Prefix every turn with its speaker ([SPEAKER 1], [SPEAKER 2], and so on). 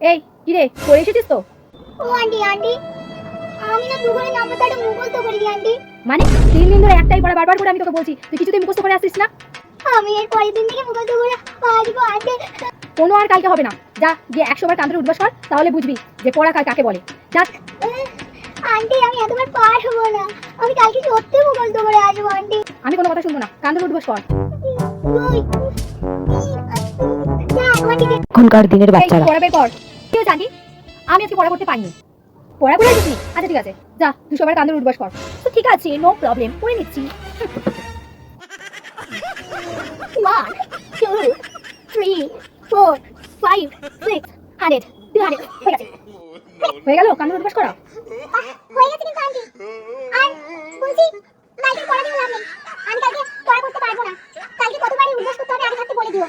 [SPEAKER 1] এই কি রে, পড়ে এসেছিস তো?
[SPEAKER 2] ও আন্টি আন্টি, আমি না ভূগোলের নাম্বারটা মুখস্থ করেছি আন্টি।
[SPEAKER 1] মানে 3 দিন ধরে একটাই পড়া বারবার করে আমি তোকে বলছি, তুই কিছুতেই মুখস্থ করে আসছিস না।
[SPEAKER 2] আমি এর পরের দিন থেকে মুখস্থ করে আসবো আন্টি।
[SPEAKER 1] কোনো আর কালকে হবে না, যা গিয়ে 100 বার কান ধরে উঠবাস কর, তাহলে বুঝবি যে পড়া কাকে বলে। যা।
[SPEAKER 2] আন্টি আমি এতবার পারবো না, আমি কালকে সত্যি মুখস্থ করে আসবো আন্টি।
[SPEAKER 1] আমি কোনো কথা শুনবো না, কান ধরে উঠবাস কর।
[SPEAKER 3] এখনকার দিনের
[SPEAKER 1] এই
[SPEAKER 3] বাচ্চারা
[SPEAKER 1] পড়া বের কর। কেউ জানি আমি আজকে পড়া করতে পারিনি। পড়া করে আসিস? আচ্ছা ঠিক আছে, যা 200 বার কান ধরে উঠবাস কর। তো ঠিক আছে, নো প্রবলেম, করে নিচ্ছি। 1 2 3 4 5 6 100 200 হয়ে গেছে। হয়ে গেল কান ধরে উঠবাস করা?
[SPEAKER 2] হয়ে গেছে কিন্তু আন্টি। আর বলছি কালকে পড়া দিয়ে লাভ নেই, আমি কালকে পড়া করতে পারবো না। কালকে কতবারই উল্লাস করতে হবে আগে থাকতে বলে দিও।